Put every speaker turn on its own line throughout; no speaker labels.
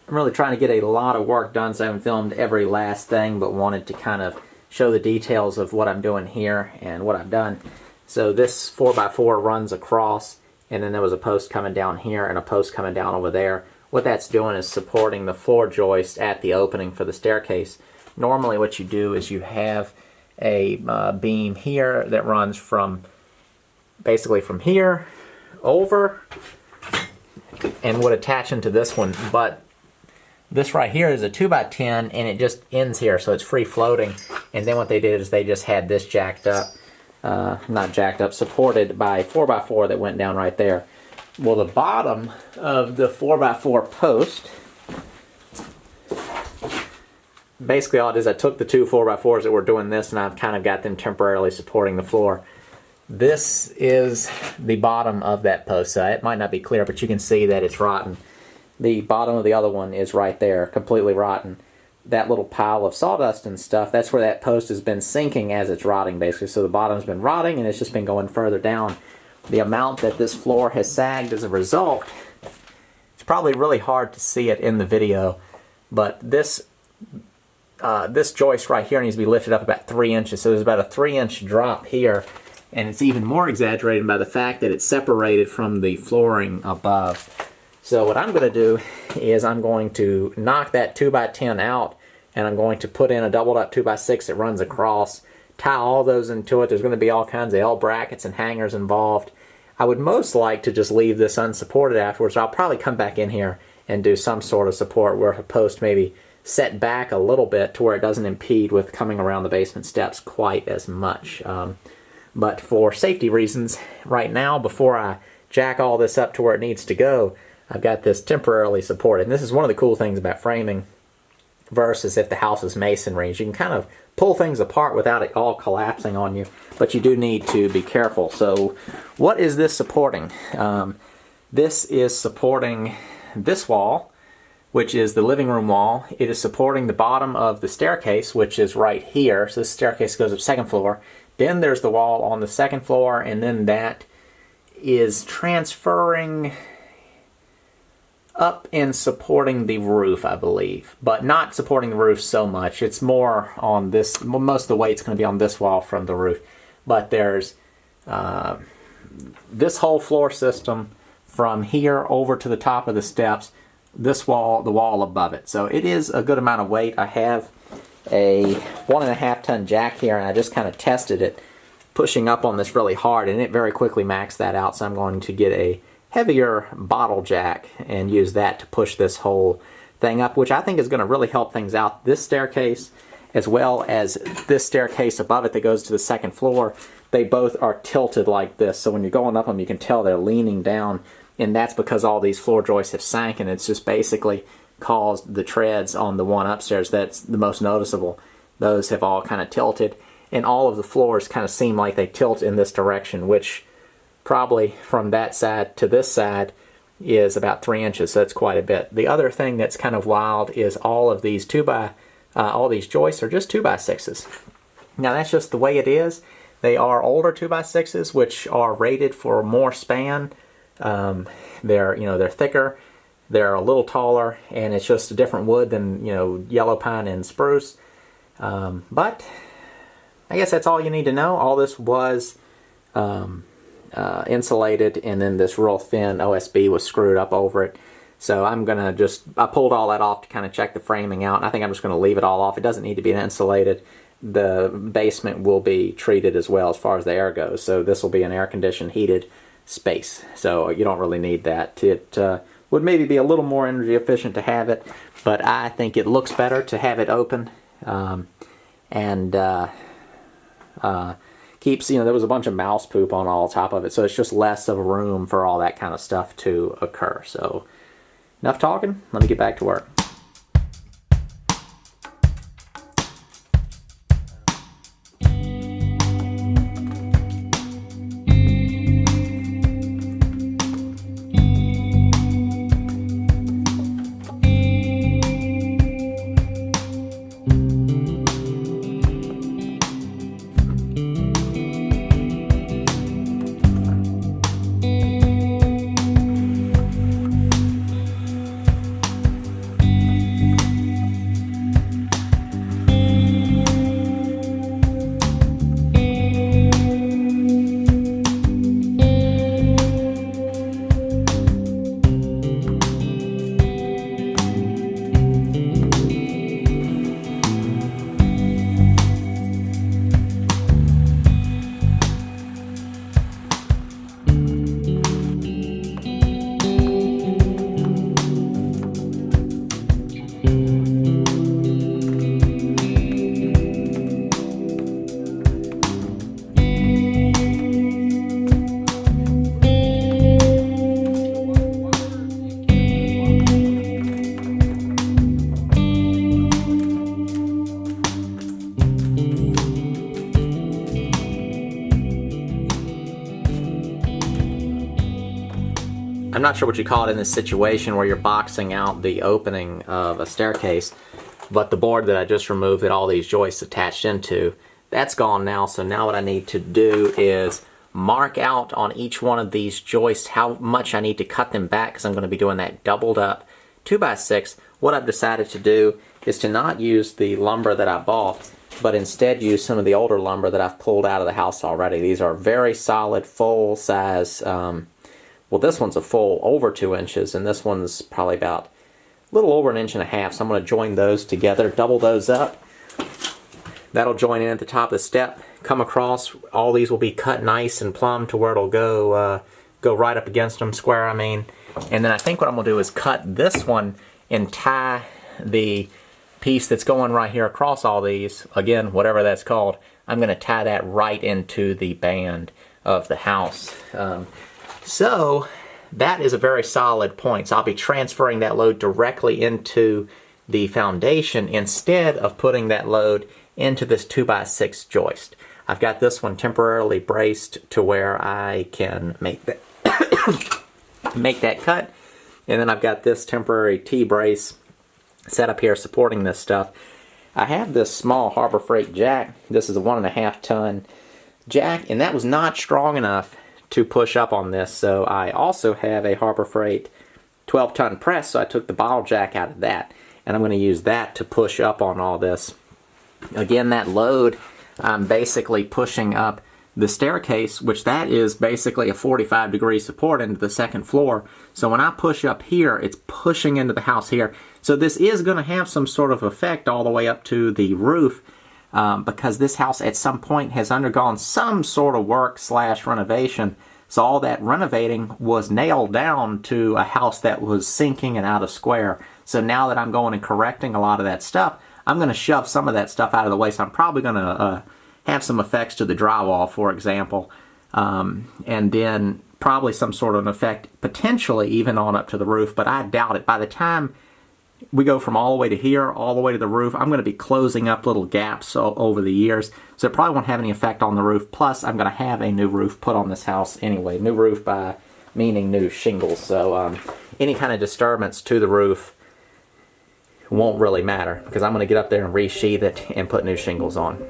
I'm really trying to get a lot of work done, so I haven't filmed every last thing, but wanted to kind of show the details of what I'm doing here and what I've done. So this 4x4 runs across, and then there was a post coming down here and a post coming down over there. What that's doing is supporting the floor joist at the opening for the staircase. Normally what you do is you have a beam here that runs from basically from here over and would attach into this one, but this right here is a 2x10 and it just ends here, so it's free floating. And then what they did is they just had this jacked up, not jacked up, supported by 4x4 that went down right there. Well, the bottom of the 4x4 post, basically all it is, I took the two 4x4s that were doing this and I've kind of got them temporarily supporting the floor. This is the bottom of that post. So it might not be clear, but you can see that it's rotten. The bottom of the other one is right there, completely rotten. That little pile of sawdust and stuff, that's where that post has been sinking as it's rotting, basically. So the bottom's been rotting and it's just been going further down. The amount that this floor has sagged as a result, it's probably really hard to see it in the video, but this joist right here needs to be lifted up about 3 inches. So there's about a 3-inch drop here, and it's even more exaggerated by the fact that it's separated from the flooring above. So what I'm going to do is I'm going to knock that 2x10 out, and I'm going to put in a doubled up 2x6 that runs across, tie all those into it. There's going to be all kinds of L brackets and hangers involved. I would most like to just leave this unsupported afterwards. I'll probably come back in here and do some sort of support where a post maybe set back a little bit to where it doesn't impede with coming around the basement steps quite as much. But for safety reasons, right now, before I jack all this up to where it needs to go, I've got this temporarily supported. And this is one of the cool things about framing versus if the house is masonry. You can kind of pull things apart without it all collapsing on you, but you do need to be careful. So what is this supporting? This is supporting this wall, which is the living room wall. It is supporting the bottom of the staircase, which is right here. So this staircase goes up second floor. Then there's the wall on the second floor, and then that is transferring up and supporting the roof, I believe, but not supporting the roof so much. It's more on this, most of the weight's going to be on this wall from the roof. But there's this whole floor system from here over to the top of the steps, this wall, the wall above it. So it is a good amount of weight. I have a 1.5 ton jack here, and I just kind of tested it, pushing up on this really hard, and it very quickly maxed that out. So I'm going to get a heavier bottle jack and use that to push this whole thing up, which I think is going to really help things out. This staircase, as well as this staircase above it that goes to the second floor, they both are tilted like this. So when you're going up them, you can tell they're leaning down, and that's because all these floor joists have sank, and it's just basically caused the treads on the one upstairs that's the most noticeable. Those have all kind of tilted, and all of the floors kind of seem like they tilt in this direction, which probably from that side to this side is about 3 inches, so that's quite a bit. The other thing that's kind of wild is all of these all these joists are just 2x6s. Now that's just the way it is. They are older 2x6s, which are rated for more span. They're thicker, they're a little taller, and it's just a different wood than yellow pine and spruce. But I guess that's all you need to know. All this was insulated, and then this real thin OSB was screwed up over it. So I pulled all that off to kind of check the framing out, and I think I'm just going to leave it all off. It doesn't need to be insulated. The basement will be treated as well as far as the air goes, so this will be an air-conditioned, heated space. So you don't really need that. It would maybe be a little more energy efficient to have it, but I think it looks better to have it open, keeps, there was a bunch of mouse poop on all top of it, so it's just less of a room for all that kind of stuff to occur. So enough talking, let me get back to work. I'm not sure what you call it in this situation where you're boxing out the opening of a staircase, but the board that I just removed that all these joists attached into, that's gone now. So now what I need to do is mark out on each one of these joists how much I need to cut them back, because I'm going to be doing that doubled up 2x6. What I've decided to do is to not use the lumber that I bought, but instead use some of the older lumber that I've pulled out of the house already. These are very solid, full size. Well, this one's a full over 2 inches, and this one's probably about a little over 1.5 inches. So I'm going to join those together, double those up. That'll join in at the top of the step, come across. All these will be cut nice and plumb to where it'll go right up against them, square I mean. And then I think what I'm going to do is cut this one and tie the piece that's going right here across all these, again, whatever that's called, I'm going to tie that right into the band of the house. So that is a very solid point. So I'll be transferring that load directly into the foundation instead of putting that load into this 2x6 joist. I've got this one temporarily braced to where I can make that make that cut, and then I've got this temporary T-brace set up here supporting this stuff. I have this small Harbor Freight jack. This is a 1.5 ton jack, and that was not strong enough to push up on this, so I also have a Harbor Freight 12-ton press, so I took the bottle jack out of that, and I'm going to use that to push up on all this. Again, that load, I'm basically pushing up the staircase, which that is basically a 45-degree support into the second floor. So when I push up here, it's pushing into the house here. So this is going to have some sort of effect all the way up to the roof, because this house at some point has undergone some sort of work / renovation. So all that renovating was nailed down to a house that was sinking and out of square. So now that I'm going and correcting a lot of that stuff, I'm going to shove some of that stuff out of the way. So I'm probably going to have some effects to the drywall, for example, and then probably some sort of an effect potentially even on up to the roof, but I doubt it. By the time we go from all the way to here, all the way to the roof, I'm going to be closing up little gaps over the years, so it probably won't have any effect on the roof. Plus, I'm going to have a new roof put on this house anyway. New roof by meaning new shingles, so any kind of disturbance to the roof won't really matter, because I'm going to get up there and resheath it and put new shingles on.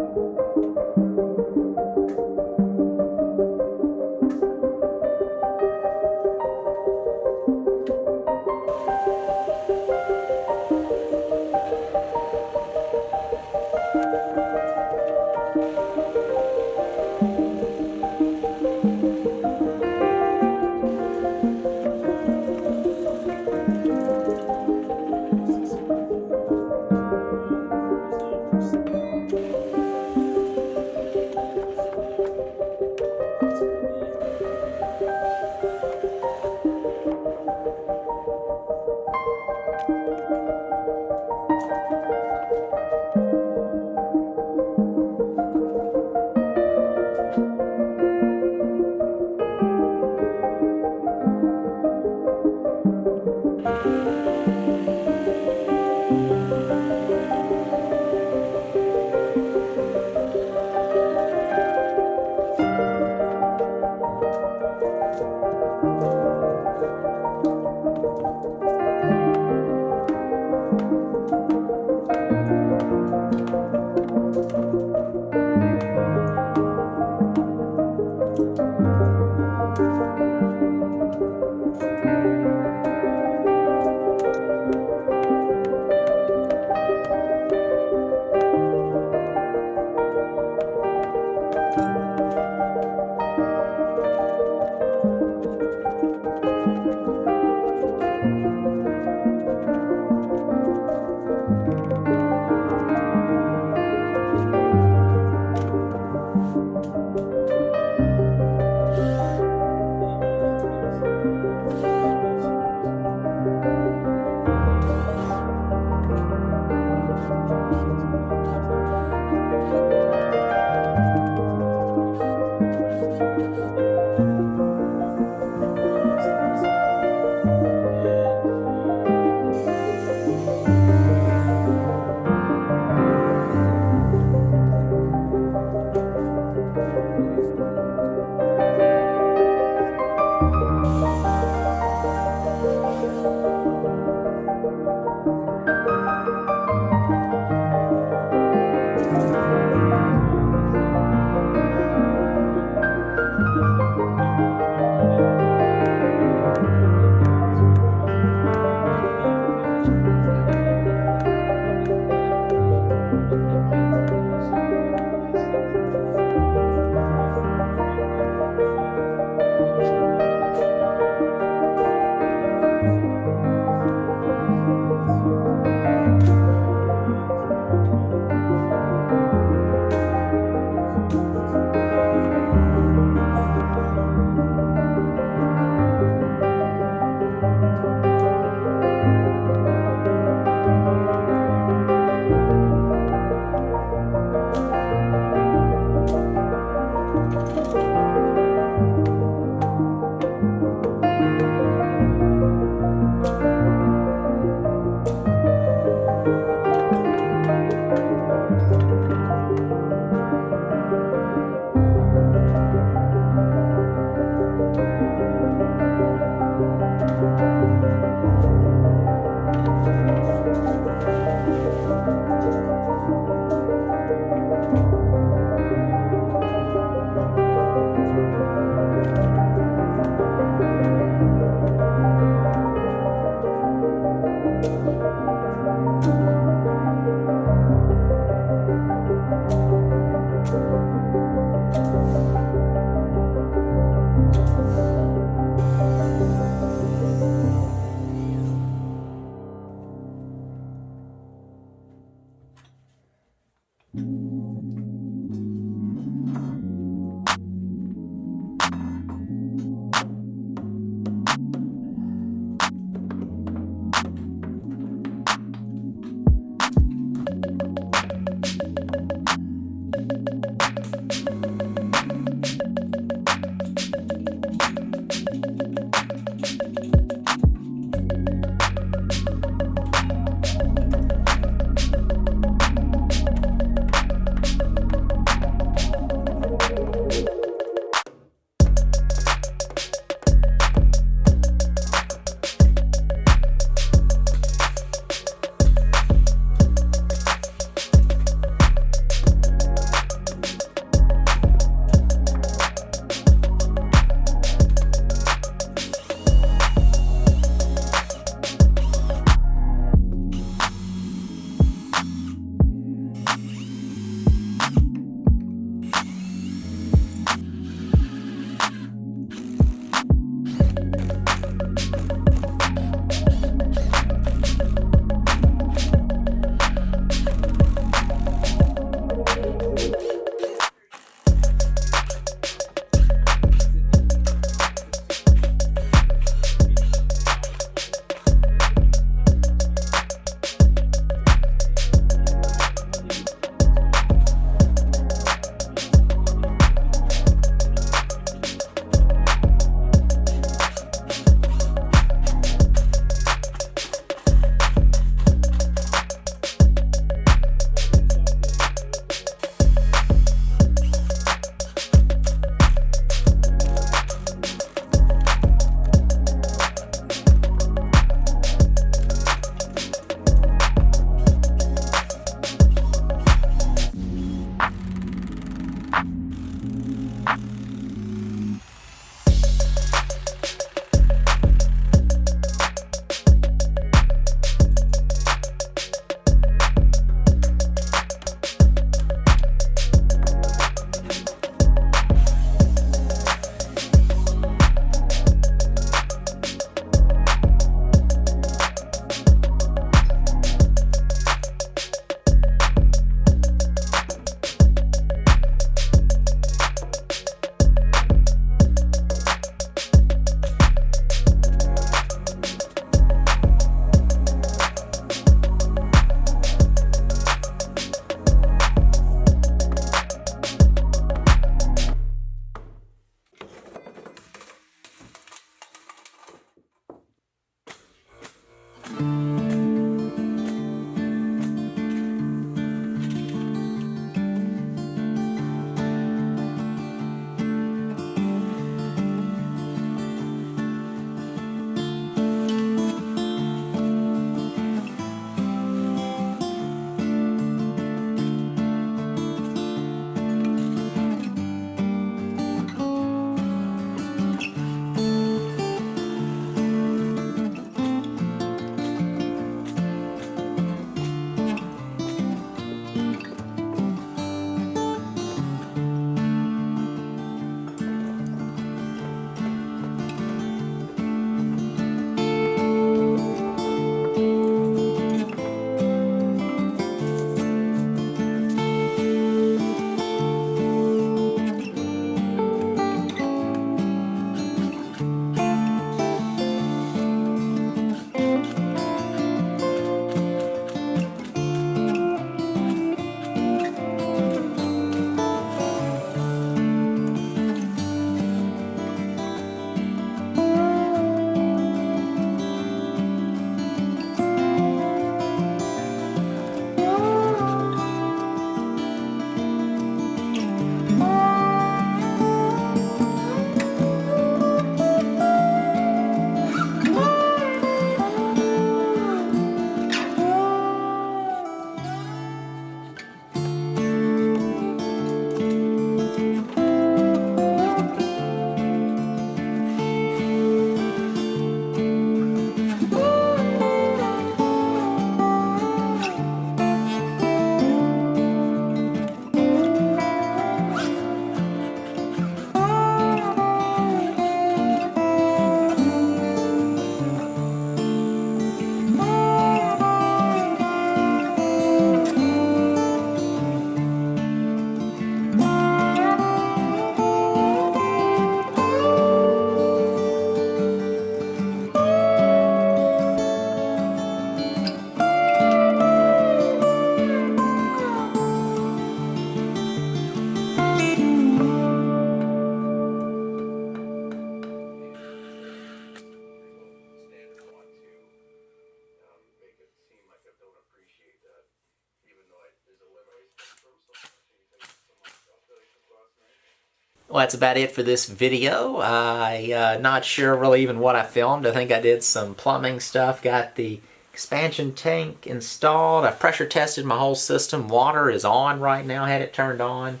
Well, that's about it for this video. Not sure really even what I filmed. I think I did some plumbing stuff, got the expansion tank installed. I pressure tested my whole system. Water is on right now, had it turned on.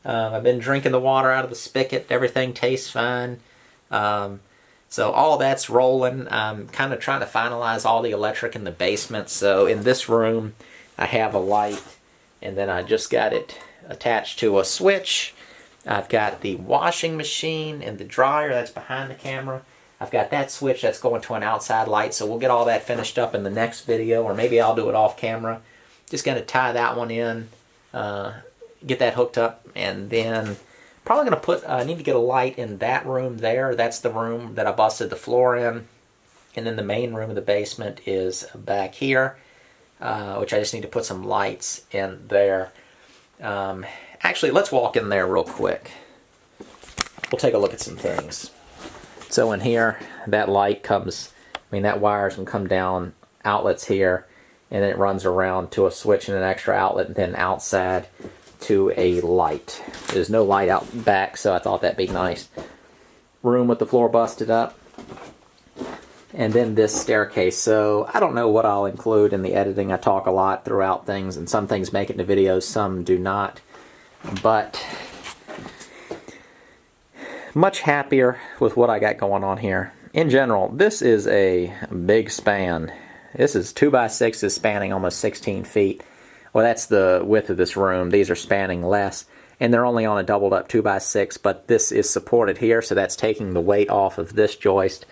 I've been drinking the water out of the spigot. Everything tastes fine. So all that's rolling. I'm kind of trying to finalize all the electric in the basement. So in this room, I have a light, and then I just got it attached to a switch. I've got the washing machine and the dryer that's behind the camera. I've got that switch that's going to an outside light, so we'll get all that finished up in the next video, or maybe I'll do it off camera. Just going to tie that one in, get that hooked up, and then probably going to put, I need to get a light in that room there. That's the room that I busted the floor in. And then the main room of the basement is back here, which I just need to put some lights in there. Actually, let's walk in there real quick. We'll take a look at some things. So in here, that light comes, that wires can come down outlets here, and then it runs around to a switch and an extra outlet, and then outside to a light. There's no light out back, so I thought that'd be nice. Room with the floor busted up. And then this staircase. So I don't know what I'll include in the editing. I talk a lot throughout things, and some things make it into videos, some do not. But much happier with what I got going on here. In general, this is a big span. This is 2x6 is spanning almost 16 feet. Well, that's the width of this room. These are spanning less, and they're only on a doubled up 2x6, but this is supported here, so that's taking the weight off of this joist.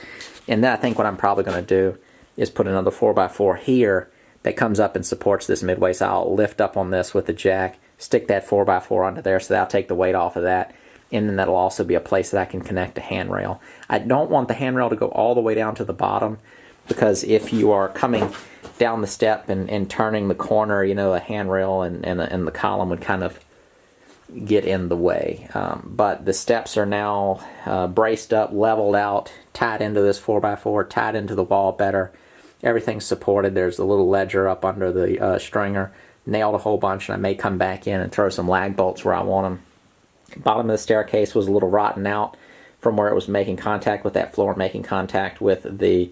And then I think what I'm probably going to do is put another 4x4 here that comes up and supports this midway. So I'll lift up on this with the jack, stick that 4x4 onto there, so that'll take the weight off of that. And then that'll also be a place that I can connect a handrail. I don't want the handrail to go all the way down to the bottom, because if you are coming down the step and turning the corner, the handrail and the column would kind of get in the way. But the steps are now braced up, leveled out, tied into this 4x4, tied into the wall better. Everything's supported. There's a little ledger up under the stringer. Nailed a whole bunch, and I may come back in and throw some lag bolts where I want them. Bottom of the staircase was a little rotten out from where it was making contact with that floor, making contact with the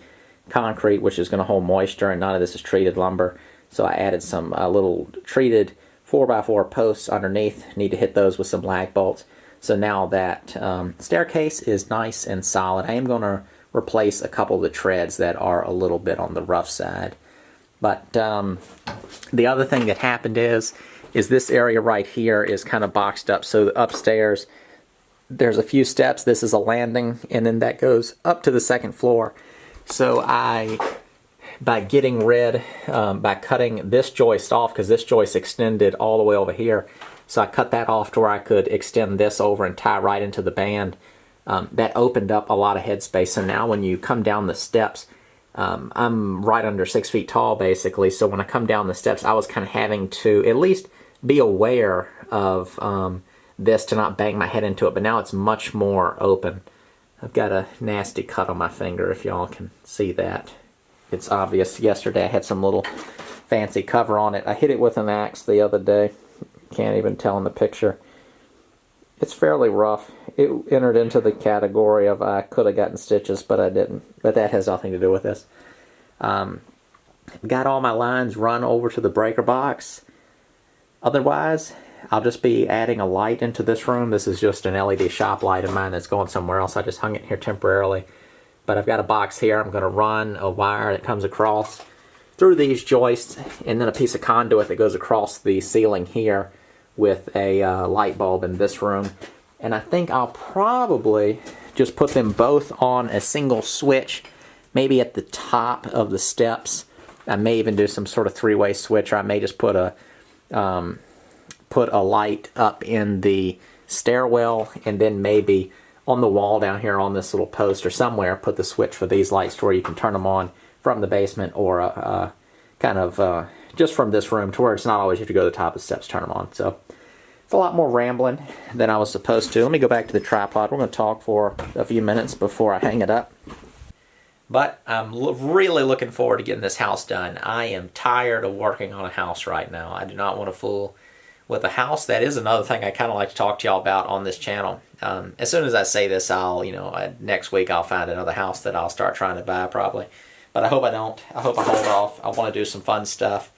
concrete, which is going to hold moisture, and none of this is treated lumber. So I added some little treated 4x4 posts underneath. Need to hit those with some lag bolts. So now that staircase is nice and solid. I am going to replace a couple of the treads that are a little bit on the rough side. But the other thing that happened is this area right here is kind of boxed up. So upstairs, there's a few steps. This is a landing, and then that goes up to the second floor. So by getting rid, by cutting this joist off, because this joist extended all the way over here, so I cut that off to where I could extend this over and tie right into the band. That opened up a lot of headspace. So now when you come down the steps, I'm right under 6 feet tall, basically. So when I come down the steps, I was kind of having to at least be aware of this to not bang my head into it. But now it's much more open. I've got a nasty cut on my finger, if y'all can see that. It's obvious. Yesterday I had some little fancy cover on it. I hit it with an axe the other day. Can't even tell in the picture. It's fairly rough. It entered into the category of I could have gotten stitches, but I didn't. But that has nothing to do with this. Got all my lines run over to the breaker box. Otherwise, I'll just be adding a light into this room. This is just an LED shop light of mine that's going somewhere else. I just hung it here temporarily. But I've got a box here. I'm going to run a wire that comes across through these joists, and then a piece of conduit that goes across the ceiling here with a light bulb in this room. And I think I'll probably just put them both on a single switch, maybe at the top of the steps. I may even do some sort of three-way switch, or I may just put a light up in the stairwell, and then maybe on the wall down here on this little post or somewhere, put the switch for these lights to where you can turn them on from the basement, or kind of just from this room to where it's not always you have to go to the top of the steps to turn them on. So it's a lot more rambling than I was supposed to. Let me go back to the tripod. We're going to talk for a few minutes before I hang it up. But I'm really looking forward to getting this house done. I am tired of working on a house right now. I do not want to fool with a house, that is another thing I kind of like to talk to y'all about on this channel. As soon as I say this, I'll, next week I'll find another house that I'll start trying to buy probably. But I hope I don't. I hope I hold off. I want to do some fun stuff.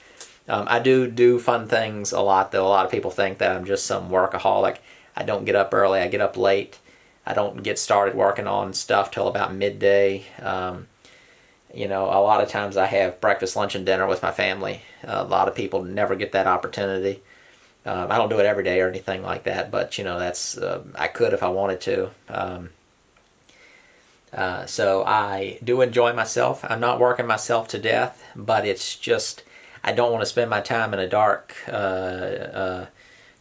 I do fun things a lot, though. A lot of people think that I'm just some workaholic. I don't get up early. I get up late. I don't get started working on stuff till about midday. A lot of times I have breakfast, lunch, and dinner with my family. A lot of people never get that opportunity. I don't do it every day or anything like that, but that's I could if I wanted to. So I do enjoy myself. I'm not working myself to death, but it's just I don't want to spend my time in a dark,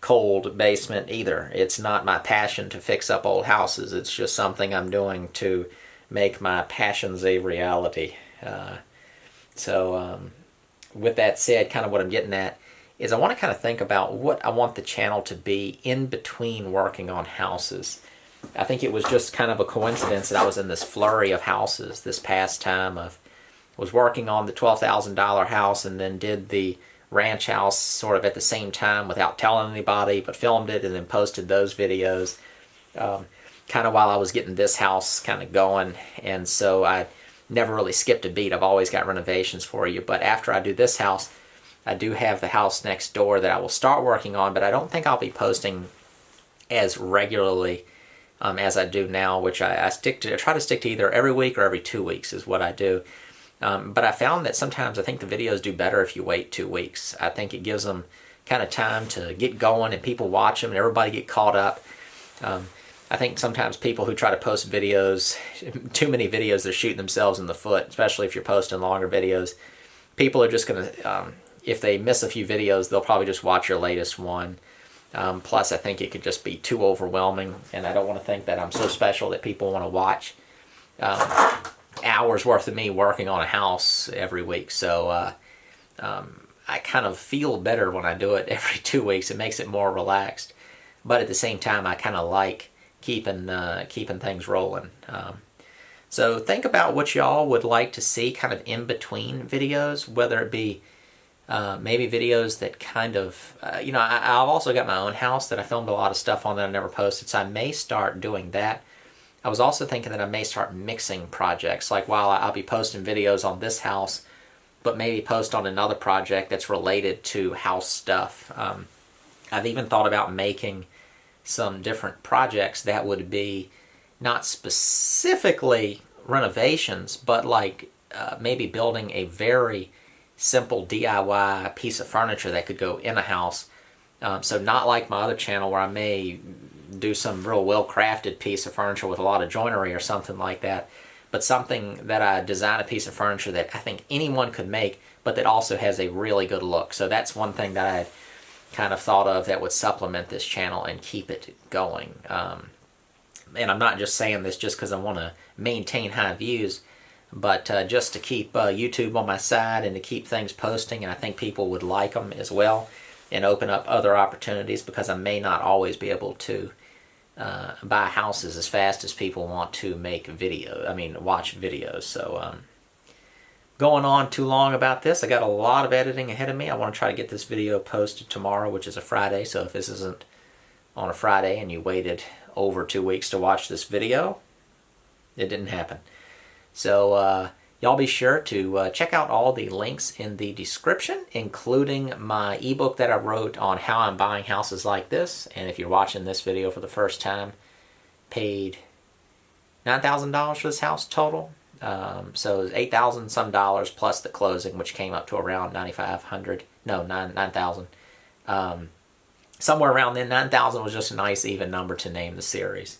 cold basement either. It's not my passion to fix up old houses. It's just something I'm doing to make my passions a reality. With that said, kind of what I'm getting at is I want to kind of think about what I want the channel to be in between working on houses. I think it was just kind of a coincidence that I was in this flurry of houses this past time. I was working on the $12,000 house and then did the ranch house sort of at the same time without telling anybody, but filmed it and then posted those videos kind of while I was getting this house kind of going. And so I never really skipped a beat. I've always got renovations for you. But after I do this house, I do have the house next door that I will start working on, but I don't think I'll be posting as regularly as I do now, which I try to stick to either every week or every 2 weeks is what I do. But I found that sometimes I think the videos do better if you wait 2 weeks. I think it gives them kind of time to get going and people watch them and everybody get caught up. I think sometimes people who try to post videos, too many videos, they're shooting themselves in the foot, especially if you're posting longer videos. People are just going to, if they miss a few videos, they'll probably just watch your latest one. Plus, I think it could just be too overwhelming, and I don't want to think that I'm so special that people want to watch hours worth of me working on a house every week. So I kind of feel better when I do it every 2 weeks. It makes it more relaxed. But at the same time, I kind of like keeping things rolling. So think about what y'all would like to see kind of in between videos, whether it be maybe videos that kind of, I've also got my own house that I filmed a lot of stuff on that I never posted, so I may start doing that. I was also thinking that I may start mixing projects, like while I'll be posting videos on this house, but maybe post on another project that's related to house stuff. I've even thought about making some different projects that would be not specifically renovations, but like maybe building a very simple DIY piece of furniture that could go in a house. So not like my other channel where I may do some real well-crafted piece of furniture with a lot of joinery or something like that, but something that I design a piece of furniture that I think anyone could make, but that also has a really good look. So that's one thing that I kind of thought of that would supplement this channel and keep it going. And I'm not just saying this just because I want to maintain high views, but just to keep YouTube on my side and to keep things posting, and I think people would like them as well and open up other opportunities, because I may not always be able to buy houses as fast as people want to watch videos. So going on too long about this. I got a lot of editing ahead of me. I want to try to get this video posted tomorrow, which is a Friday. So if this isn't on a Friday and you waited over 2 weeks to watch this video, it didn't happen. So y'all be sure to check out all the links in the description, including my ebook that I wrote on how I'm buying houses like this. And if you're watching this video for the first time, paid $9,000 for this house total. So it was $8,000 some dollars plus the closing, which came up to around $9,500. No, $9,000. Somewhere around then. $9,000 was just a nice even number to name the series.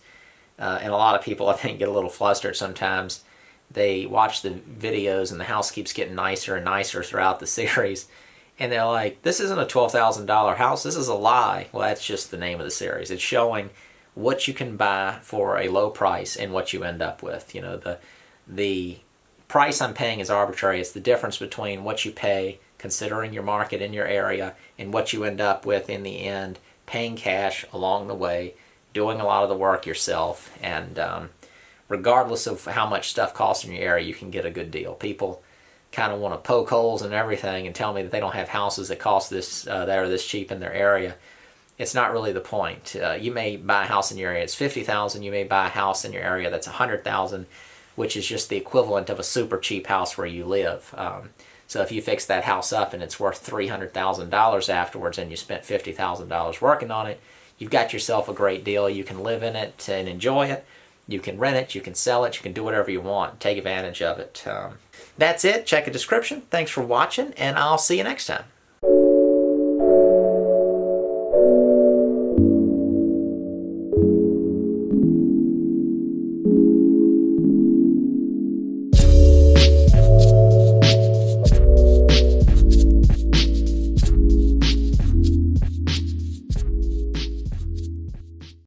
And a lot of people, I think, get a little flustered sometimes. They watch the videos and the house keeps getting nicer and nicer throughout the series. And they're like, this isn't a $12,000 house, this is a lie. Well, that's just the name of the series. It's showing what you can buy for a low price and what you end up with. The price I'm paying is arbitrary. It's the difference between what you pay, considering your market in your area, and what you end up with in the end, paying cash along the way, doing a lot of the work yourself, and regardless of how much stuff costs in your area, you can get a good deal. People kind of want to poke holes in everything and tell me that they don't have houses that cost this that are this cheap in their area. it's not really the point. You may buy a house in your area, it's $50,000. You may buy a house in your area that's $100,000, which is just the equivalent of a super cheap house where you live. So if you fix that house up and it's worth $300,000 afterwards and you spent $50,000 working on it, you've got yourself a great deal. You can live in it and enjoy it. You can rent it, you can sell it, you can do whatever you want. Take advantage of it. That's it. Check the description. Thanks for watching, and I'll see you next time.